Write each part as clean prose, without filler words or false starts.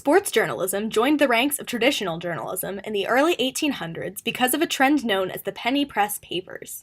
Sports journalism joined the ranks of traditional journalism in the early 1800s because of a trend known as the penny press papers.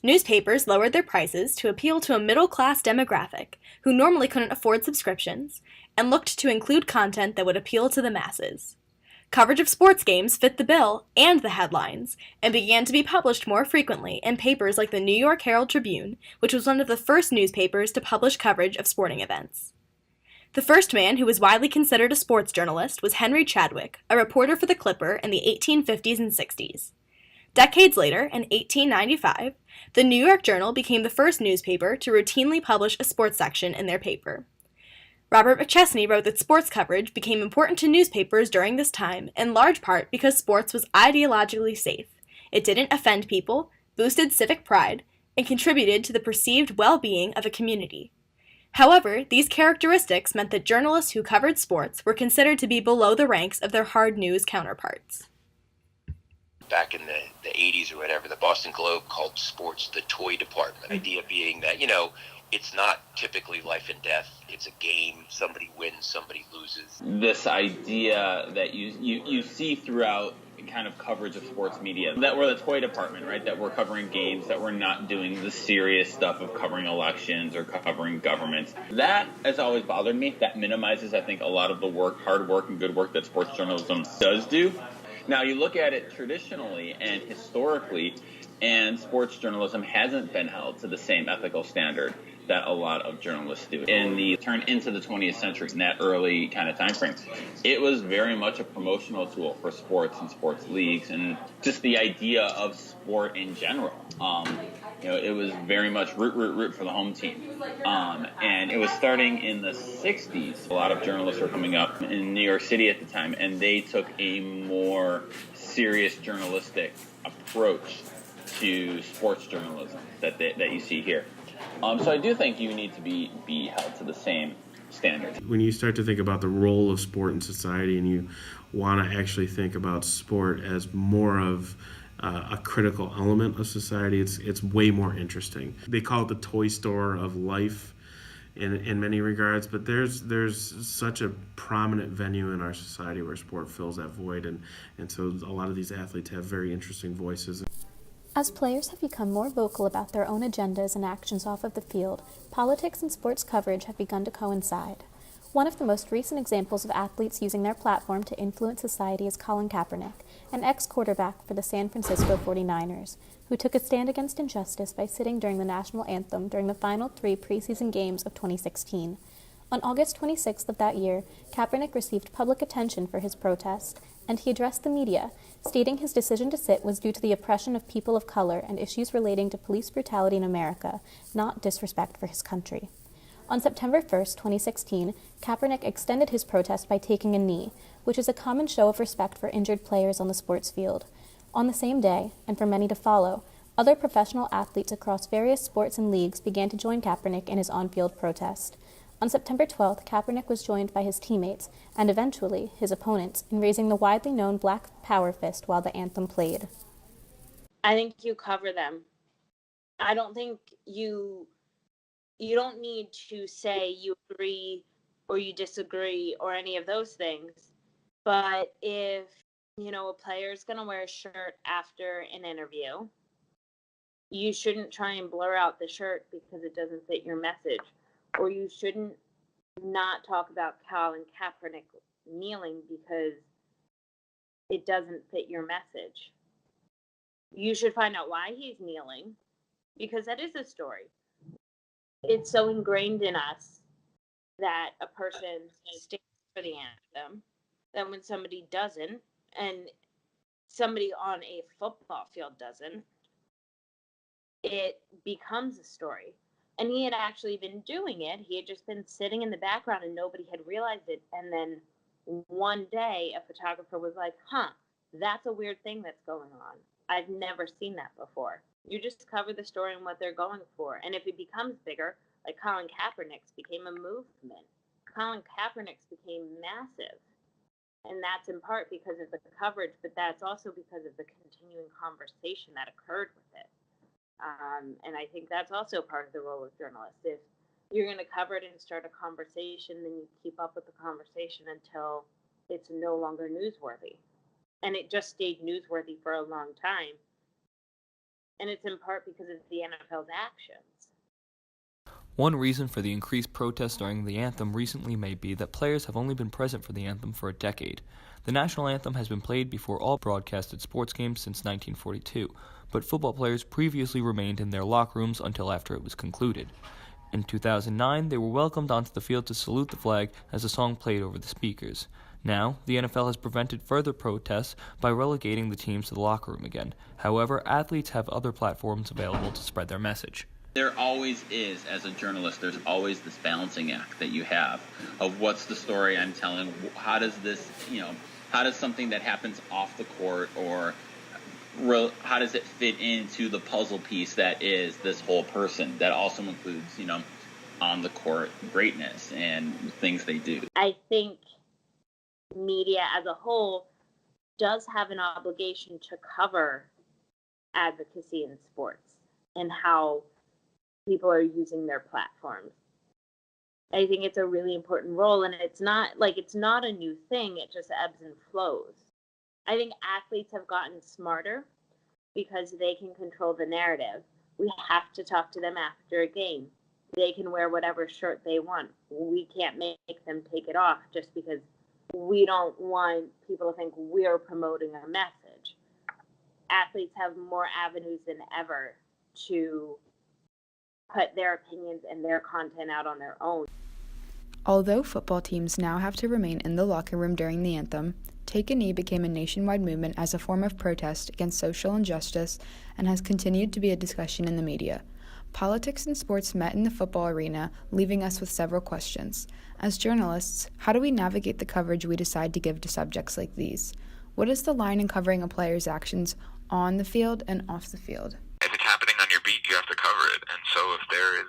Newspapers lowered their prices to appeal to a middle-class demographic who normally couldn't afford subscriptions, and looked to include content that would appeal to the masses. Coverage of sports games fit the bill and the headlines, and began to be published more frequently in papers like the New York Herald Tribune, which was one of the first newspapers to publish coverage of sporting events. The first man who was widely considered a sports journalist was Henry Chadwick, a reporter for the Clipper in the 1850s and 60s. Decades later, in 1895, the New York Journal became the first newspaper to routinely publish a sports section in their paper. Robert McChesney wrote that sports coverage became important to newspapers during this time, in large part because sports was ideologically safe. It didn't offend people, boosted civic pride, and contributed to the perceived well-being of a community. However, these characteristics meant that journalists who covered sports were considered to be below the ranks of their hard news counterparts. Back in the 80s or whatever, the Boston Globe called sports the toy department. The idea being that, it's not typically life and death. It's a game. Somebody wins, somebody loses. This idea that you see throughout kind of coverage of sports media, that we're the toy department, right? That we're covering games, that we're not doing the serious stuff of covering elections or covering governments. That has always bothered me. That minimizes, I think, a lot of the hard work and good work that sports journalism does do. Now, you look at it traditionally and historically, and sports journalism hasn't been held to the same ethical standard that a lot of journalists do. In the turn into the 20th century, in that early kind of time frame, it was very much a promotional tool for sports and sports leagues and just the idea of sport in general. It was very much root for the home team. And it was starting in the 60s. A lot of journalists were coming up in New York City at the time, and they took a more serious journalistic approach to sports journalism that you see here. So I do think you need to be held to the same standards. When you start to think about the role of sport in society and you want to actually think about sport as more of a critical element of society, it's way more interesting. They call it the toy store of life in many regards, but there's such a prominent venue in our society where sport fills that void, and so a lot of these athletes have very interesting voices. As players have become more vocal about their own agendas and actions off of the field, politics and sports coverage have begun to coincide. One of the most recent examples of athletes using their platform to influence society is Colin Kaepernick, an ex-quarterback for the San Francisco 49ers, who took a stand against injustice by sitting during the national anthem during the final 3 preseason games of 2016. On August 26th of that year, Kaepernick received public attention for his protest, and he addressed the media, stating his decision to sit was due to the oppression of people of color and issues relating to police brutality in America, not disrespect for his country. On September 1st, 2016, Kaepernick extended his protest by taking a knee, which is a common show of respect for injured players on the sports field. On the same day, and for many to follow, other professional athletes across various sports and leagues began to join Kaepernick in his on-field protest. On September 12th, Kaepernick was joined by his teammates, and eventually his opponents, in raising the widely known Black Power fist while the anthem played. I think you cover them. I don't think you don't need to say you agree or you disagree or any of those things. But if, a player is going to wear a shirt after an interview, you shouldn't try and blur out the shirt because it doesn't fit your message. Or you shouldn't not talk about Colin Kaepernick kneeling because it doesn't fit your message. You should find out why he's kneeling, because that is a story. It's so ingrained in us that a person stands for the anthem, that when somebody doesn't, and somebody on a football field doesn't, it becomes a story. And he had actually been doing it. He had just been sitting in the background and nobody had realized it. And then one day a photographer was like, that's a weird thing that's going on. I've never seen that before. You just cover the story and what they're going for. And if it becomes bigger, like Colin Kaepernick's became a movement. Colin Kaepernick's became massive. And that's in part because of the coverage, but that's also because of the continuing conversation that occurred with it. And I think that's also part of the role of journalists. If you're going to cover it and start a conversation, then you keep up with the conversation until it's no longer newsworthy. And it just stayed newsworthy for a long time. And it's in part because of the NFL's actions. One reason for the increased protests during the anthem recently may be that players have only been present for the anthem for a decade. The national anthem has been played before all broadcasted sports games since 1942, but football players previously remained in their locker rooms until after it was concluded. In 2009, they were welcomed onto the field to salute the flag as the song played over the speakers. Now, the NFL has prevented further protests by relegating the teams to the locker room again. However, athletes have other platforms available to spread their message. There always is, as a journalist, there's always this balancing act that you have of what's the story I'm telling, how does this, how does something that happens off the court or how does it fit into the puzzle piece that is this whole person that also includes, on the court greatness and things they do. I think media as a whole does have an obligation to cover advocacy in sports and how people are using their platforms. I think it's a really important role, and it's not a new thing. It just ebbs and flows. I think athletes have gotten smarter because they can control the narrative. We have to talk to them after a game. They can wear whatever shirt they want. We can't make them take it off just because we don't want people to think we're promoting a message. Athletes have more avenues than ever to put their opinions and their content out on their own. Although football teams now have to remain in the locker room during the anthem, Take a Knee became a nationwide movement as a form of protest against social injustice and has continued to be a discussion in the media. Politics and sports met in the football arena, leaving us with several questions. As journalists, how do we navigate the coverage we decide to give to subjects like these? What is the line in covering a player's actions on the field and off the field? If it's happening on your beat, you have to cover it. And so if there is,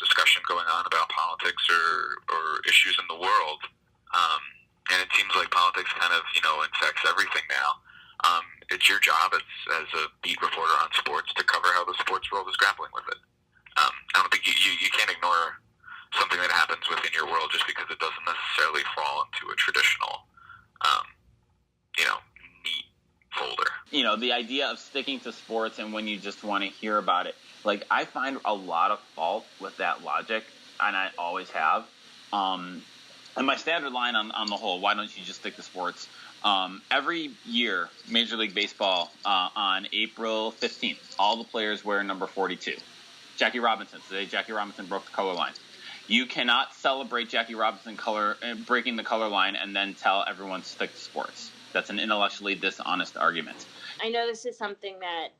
discussion going on about politics or issues in the world, and it seems like politics kind of, infects everything now, it's your job as a beat reporter on sports to cover how the sports world is grappling with it. I don't think you can't ignore something that happens within your world just because it doesn't necessarily fall into a traditional, neat folder. The idea of sticking to sports and when you just want to hear about it, I find a lot of fault with that logic, and I always have. And my standard line on the whole, why don't you just stick to sports? Every year, Major League Baseball, on April 15th, all the players wear number 42. Jackie Robinson. Today, Jackie Robinson broke the color line. You cannot celebrate Jackie Robinson breaking the color line and then tell everyone to stick to sports. That's an intellectually dishonest argument. I know this is something that,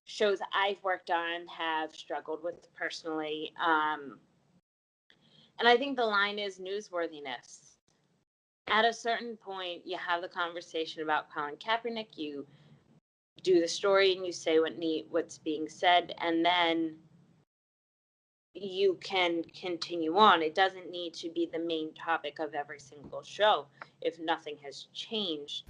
shows I've worked on have struggled with personally. And I think the line is newsworthiness. At a certain point, you have the conversation about Colin Kaepernick, you do the story and you say what's being said, and then you can continue on. It doesn't need to be the main topic of every single show if nothing has changed.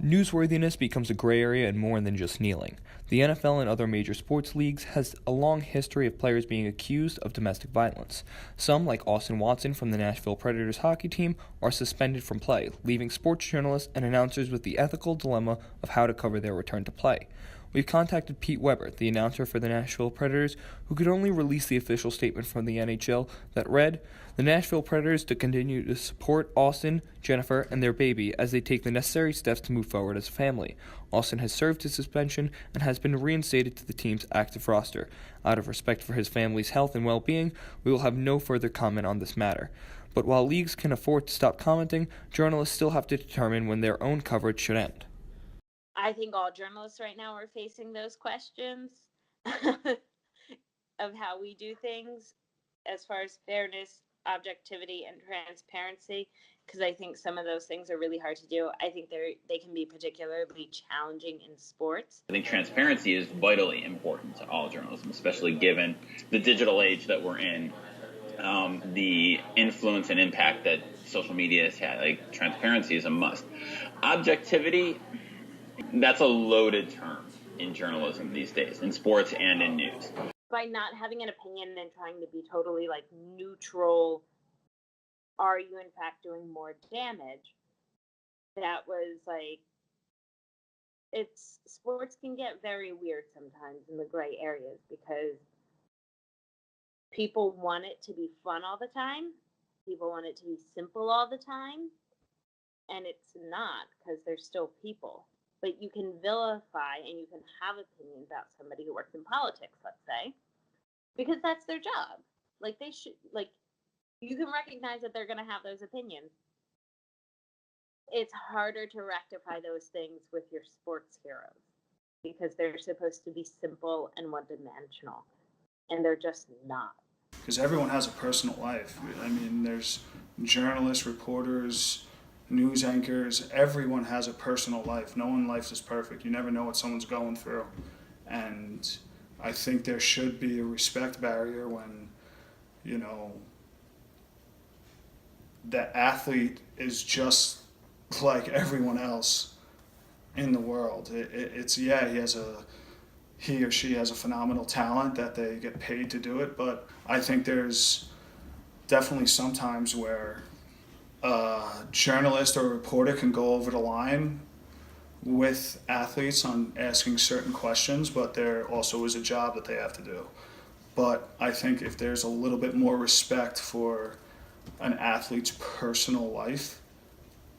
Newsworthiness becomes a gray area and more than just kneeling. The NFL and other major sports leagues has a long history of players being accused of domestic violence. Some, like Austin Watson from the Nashville Predators hockey team, are suspended from play, leaving sports journalists and announcers with the ethical dilemma of how to cover their return to play. We've contacted Pete Weber, the announcer for the Nashville Predators, who could only release the official statement from the NHL that read, "The Nashville Predators to continue to support Austin, Jennifer, and their baby as they take the necessary steps to move forward as a family. Austin has served his suspension and has been reinstated to the team's active roster. Out of respect for his family's health and well-being, we will have no further comment on this matter." But while leagues can afford to stop commenting, journalists still have to determine when their own coverage should end. I think all journalists right now are facing those questions of how we do things as far as fairness, objectivity, and transparency, because I think some of those things are really hard to do. I think they can be particularly challenging in sports. I think transparency is vitally important to all journalism, especially given the digital age that we're in, the influence and impact that social media has had. Transparency is a must. Objectivity, that's a loaded term in journalism these days, in sports and in news. By not having an opinion and trying to be totally neutral, are you in fact doing more damage? that was like, it's sports can get very weird sometimes in the gray areas because people want it to be fun all the time. People want it to be simple all the time. And it's not, because they're still people. But you can vilify and you can have opinions about somebody who works in politics, let's say, because that's their job. Like, they should, like, you can recognize that they're going to have those opinions. It's harder to rectify those things with your sports heroes because they're supposed to be simple and one dimensional, and they're just not. Because everyone has a personal life. I mean, there's journalists, reporters, news anchors. Everyone has a personal life. No one's life is perfect. You never know what someone's going through. And I think there should be a respect barrier when, you know, the athlete is just like everyone else in the world. He or she has a phenomenal talent that they get paid to do it, but I think there's definitely some times where a journalist or a reporter can go over the line with athletes on asking certain questions, but there also is a job that they have to do. But I think if there's a little bit more respect for an athlete's personal life,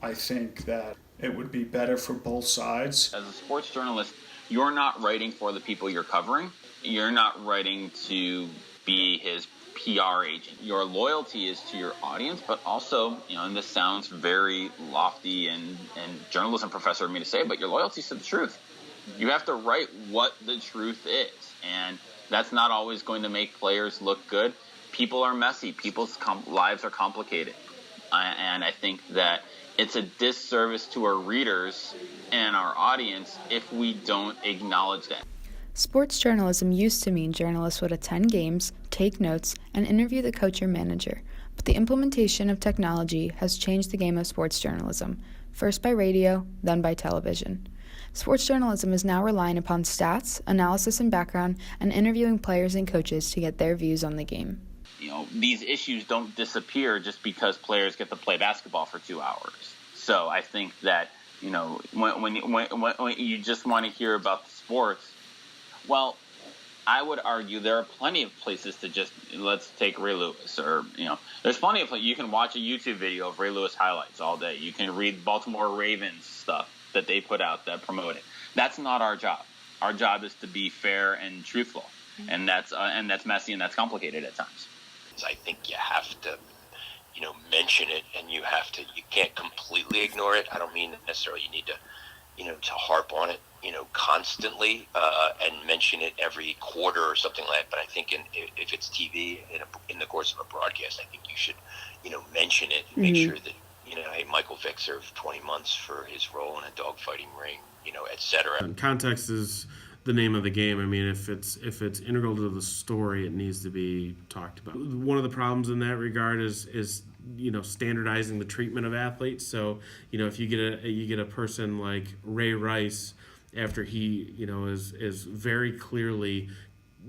I think that it would be better for both sides. As a sports journalist, you're not writing for the people you're covering. You're not writing to be his PR agent. Your loyalty is to your audience, but also, you know, and this sounds very lofty and journalism professor of me to say, but your loyalty is to the truth. You have to write what the truth is, and that's not always going to make players look good. People are messy. People's lives are complicated. And I think that it's a disservice to our readers and our audience if we don't acknowledge that. Sports journalism used to mean journalists would attend games, take notes, and interview the coach or manager. But the implementation of technology has changed the game of sports journalism, first by radio, then by television. Sports journalism is now relying upon stats, analysis and background, and interviewing players and coaches to get their views on the game. You know, these issues don't disappear just because players get to play basketball for 2 hours. So I think that, you know, when you just want to hear about the sports, well, I would argue there are plenty of places to just, let's take Ray Lewis, or, you know, there's plenty of, you can watch a YouTube video of Ray Lewis highlights all day. You can read Baltimore Ravens stuff that they put out that promote it. That's not our job. Our job is to be fair and truthful, and that's messy and that's complicated at times. I think you have to, you know, mention it, and you can't completely ignore it. I don't mean necessarily you need to, you know, to harp on it, you know, constantly and mention it every quarter or something like that. But I think if it's TV in the course of a broadcast, I think you should, you know, mention it and make sure that, you know, hey, Michael Vick served 20 months for his role in a dogfighting ring, you know, et cetera. And context is the name of the game. I mean, if it's integral to the story, it needs to be talked about. One of the problems in that regard is you know, standardizing the treatment of athletes. So, you know, if you get a person like Ray Rice, after he, you know, is very clearly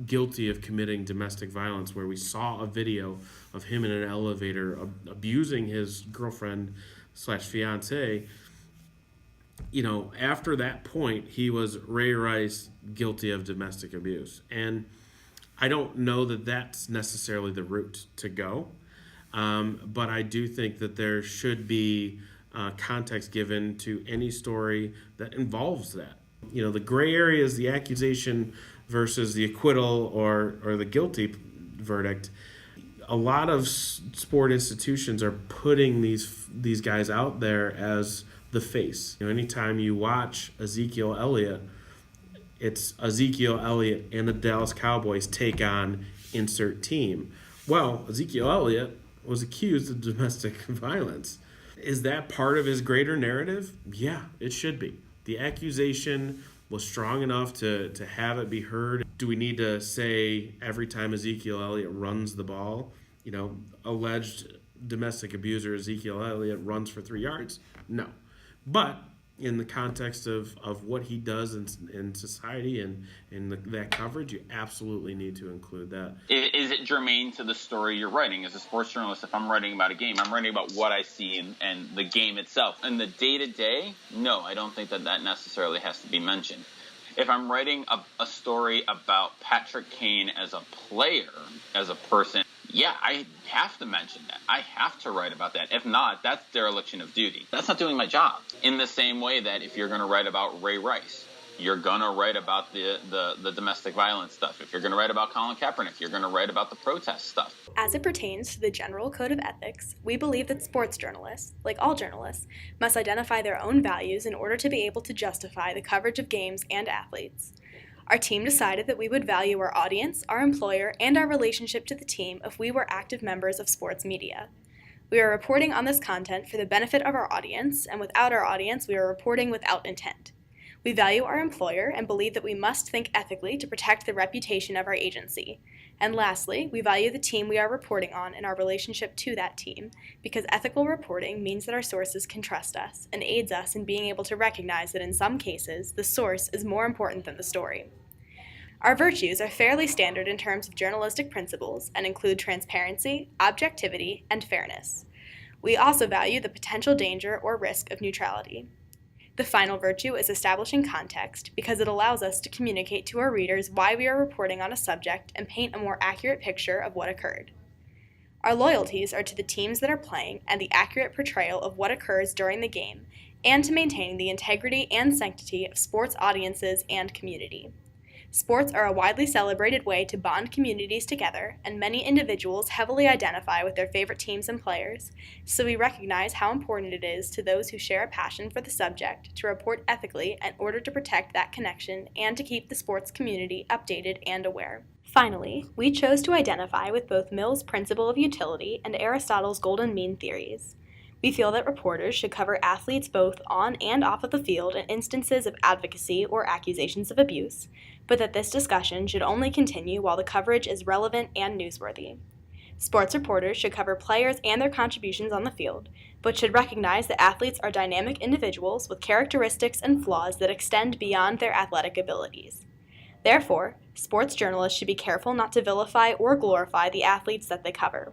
guilty of committing domestic violence, where we saw a video of him in an elevator abusing his girlfriend / fiance. You know, after that point, he was Ray Rice guilty of domestic abuse. And I don't know that that's necessarily the route to go. But I do think that there should be context given to any story that involves that. You know, the gray area is the accusation versus the acquittal or the guilty verdict. A lot of sport institutions are putting these guys out there as the face. You know, anytime you watch Ezekiel Elliott, it's Ezekiel Elliott and the Dallas Cowboys take on insert team. Well, Ezekiel Elliott was accused of domestic violence. Is that part of his greater narrative? Yeah, it should be. The accusation was strong enough to have it be heard. Do we need to say every time Ezekiel Elliott runs the ball, you know, alleged domestic abuser Ezekiel Elliott runs for 3 yards? No. But in the context of what he does in society and that coverage, you absolutely need to include that. Is it germane to the story you're writing? As a sports journalist, if I'm writing about a game, I'm writing about what I see and the game itself. And the day-to-day, no, I don't think that necessarily has to be mentioned. If I'm writing a story about Patrick Kane as a player, as a person, yeah, I have to mention that. I have to write about that. If not, that's dereliction of duty. That's not doing my job. In the same way that if you're going to write about Ray Rice, you're going to write about the domestic violence stuff. If you're going to write about Colin Kaepernick, you're going to write about the protest stuff. As it pertains to the general code of ethics, we believe that sports journalists, like all journalists, must identify their own values in order to be able to justify the coverage of games and athletes. Our team decided that we would value our audience, our employer, and our relationship to the team if we were active members of sports media. We are reporting on this content for the benefit of our audience, and without our audience, we are reporting without intent. We value our employer and believe that we must think ethically to protect the reputation of our agency. And lastly, we value the team we are reporting on and our relationship to that team, because ethical reporting means that our sources can trust us and aids us in being able to recognize that in some cases, the source is more important than the story. Our virtues are fairly standard in terms of journalistic principles and include transparency, objectivity, and fairness. We also value the potential danger or risk of neutrality. The final virtue is establishing context because it allows us to communicate to our readers why we are reporting on a subject and paint a more accurate picture of what occurred. Our loyalties are to the teams that are playing and the accurate portrayal of what occurs during the game, and to maintaining the integrity and sanctity of sports audiences and community. Sports are a widely celebrated way to bond communities together, and many individuals heavily identify with their favorite teams and players, so we recognize how important it is to those who share a passion for the subject to report ethically in order to protect that connection and to keep the sports community updated and aware. Finally, we chose to identify with both Mill's principle of utility and Aristotle's golden mean theories. We feel that reporters should cover athletes both on and off of the field in instances of advocacy or accusations of abuse, but that this discussion should only continue while the coverage is relevant and newsworthy. Sports reporters should cover players and their contributions on the field, but should recognize that athletes are dynamic individuals with characteristics and flaws that extend beyond their athletic abilities. Therefore, sports journalists should be careful not to vilify or glorify the athletes that they cover.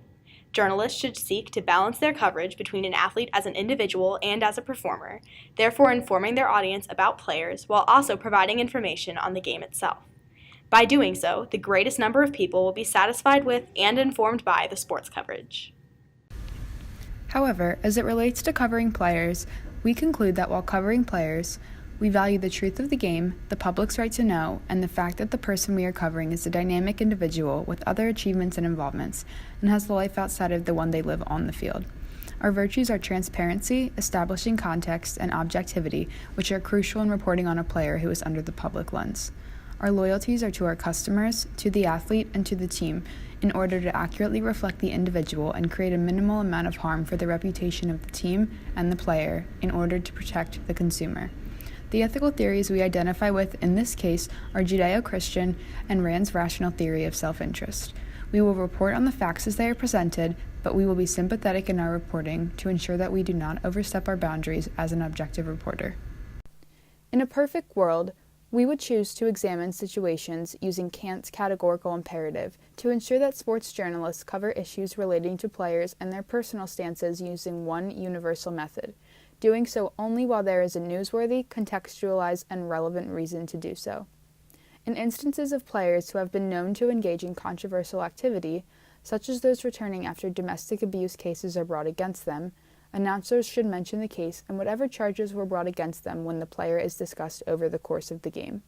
Journalists should seek to balance their coverage between an athlete as an individual and as a performer, therefore informing their audience about players while also providing information on the game itself. By doing so, the greatest number of people will be satisfied with and informed by the sports coverage. However, as it relates to covering players, we conclude that while covering players, we value the truth of the game, the public's right to know, and the fact that the person we are covering is a dynamic individual with other achievements and involvements, and has the life outside of the one they live on the field. Our virtues are transparency, establishing context, and objectivity, which are crucial in reporting on a player who is under the public lens. Our loyalties are to our customers, to the athlete, and to the team, in order to accurately reflect the individual and create a minimal amount of harm for the reputation of the team and the player in order to protect the consumer. The ethical theories we identify with in this case are Judeo-Christian and Rand's rational theory of self-interest. We will report on the facts as they are presented, but we will be sympathetic in our reporting to ensure that we do not overstep our boundaries as an objective reporter. In a perfect world, we would choose to examine situations using Kant's categorical imperative to ensure that sports journalists cover issues relating to players and their personal stances using one universal method, doing so only while there is a newsworthy, contextualized, and relevant reason to do so. In instances of players who have been known to engage in controversial activity, such as those returning after domestic abuse cases are brought against them, announcers should mention the case and whatever charges were brought against them when the player is discussed over the course of the game.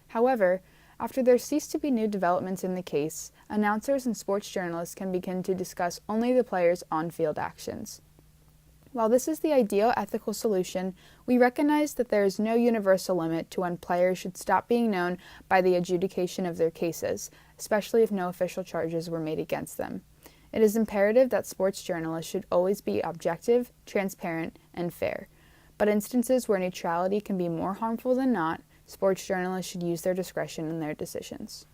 However, after there cease to be new developments in the case, announcers and sports journalists can begin to discuss only the player's on-field actions. While this is the ideal ethical solution, we recognize that there is no universal limit to when players should stop being known by the adjudication of their cases, especially if no official charges were made against them. It is imperative that sports journalists should always be objective, transparent, and fair. But instances where neutrality can be more harmful than not, sports journalists should use their discretion in their decisions.